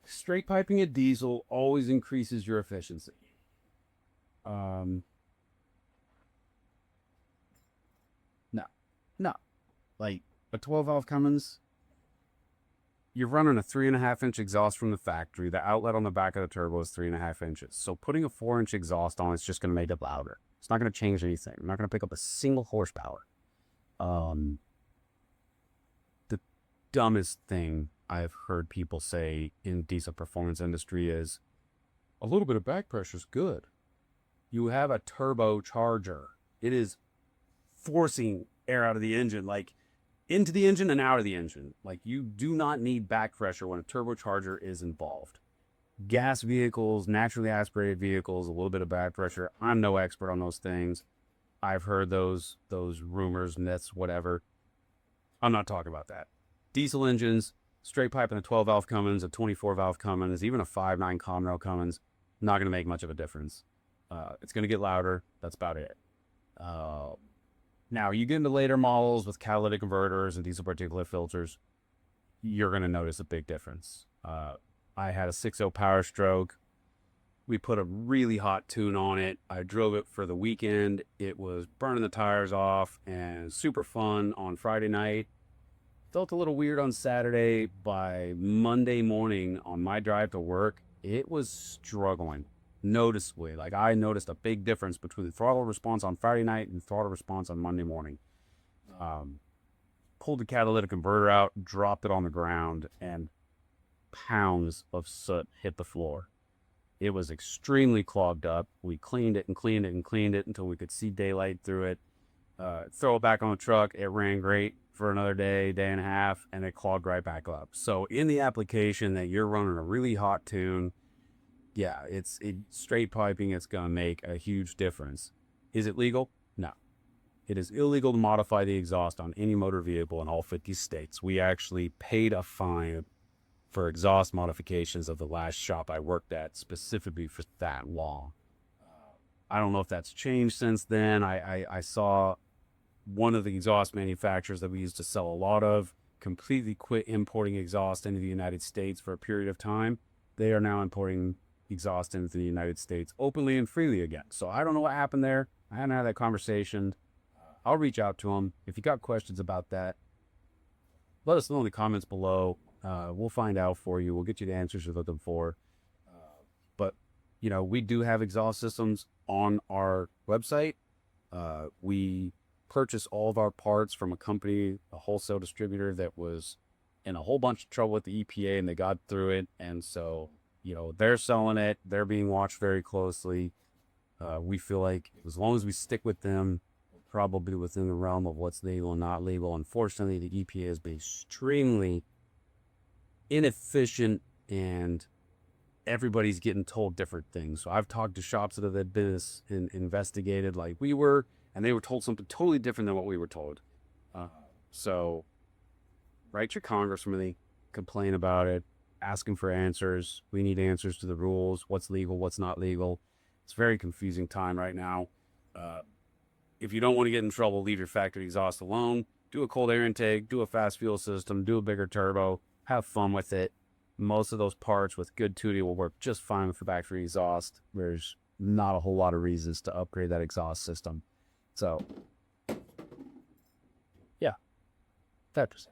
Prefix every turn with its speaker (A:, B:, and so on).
A: straight piping a diesel always increases your efficiency. No, no. Like a 12 valve Cummins, you're running a 3.5-inch exhaust from the factory. The outlet on the back of the turbo is 3.5 inches. So putting a 4-inch exhaust on it's just going to make it louder. It's not going to change anything. I'm not going to pick up a single horsepower. The dumbest thing I've heard people say in diesel performance industry is a little bit of back pressure is good. You have a turbocharger. It is forcing air out of the engine, like into the engine and out of the engine. Like, you do not need back pressure when a turbocharger is involved. Gas vehicles, naturally aspirated vehicles, a little bit of back pressure. I'm no expert on those things. I've heard those rumors, myths, whatever. I'm not talking about that. Diesel engines, straight pipe in a 12 valve Cummins, a 24 valve Cummins, even a 5.9 Conrail Cummins, not going to make much of a difference. It's going to get louder. That's about it. Now, you get into later models with catalytic converters and diesel particulate filters, you're going to notice a big difference. I had a 6.0 Powerstroke. We put a really hot tune on it. I drove it for the weekend. It was burning the tires off and super fun on Friday night. Felt a little weird on Saturday. By Monday morning on my drive to work, it was struggling noticeably. Like, I noticed a big difference between the throttle response on Friday night and throttle response on Monday morning. Pulled the catalytic converter out, dropped it on the ground, and pounds of soot hit the floor. It was extremely clogged up. We cleaned it and cleaned it and cleaned it until we could see daylight through it. Throw it back on the truck. It ran great for another day, day and a half, and it clogged right back up. So in the application that you're running a really hot tune, yeah, it's straight piping. It's going to make a huge difference. Is it legal? No. It is illegal to modify the exhaust on any motor vehicle in all 50 states. We actually paid a fine for exhaust modifications of the last shop I worked at specifically for that law. I don't know if that's changed since then. I saw one of the exhaust manufacturers that we used to sell a lot of completely quit importing exhaust into the United States for a period of time. They are now importing exhaust into the United States openly and freely again. So I don't know what happened there. I hadn't had that conversation. I'll reach out to them. If you got questions about that, let us know in the comments below. We'll find out for you. We'll get you the answers you're looking for. But, you know, we do have exhaust systems on our website. We purchase all of our parts from a company, a wholesale distributor that was in a whole bunch of trouble with the EPA, and they got through it. And so, you know, they're selling it. They're being watched very closely. We feel like as long as we stick with them, probably within the realm of what's legal and not legal. Unfortunately, the EPA has been extremely inefficient, and everybody's getting told different things. So I've talked to shops that have been investigated like we were, and they were told something totally different than what we were told. So write your congressman, complain about it, ask him for answers. We need answers to the rules, what's legal, what's not legal. It's a very confusing time right now. If you don't want to get in trouble, leave your factory exhaust alone. Do a cold air intake, do a fast fuel system, do a bigger turbo, have fun with it. Most of those parts with good tuning will work just fine with the factory exhaust. There's not a whole lot of reasons to upgrade that exhaust system. So, yeah, that's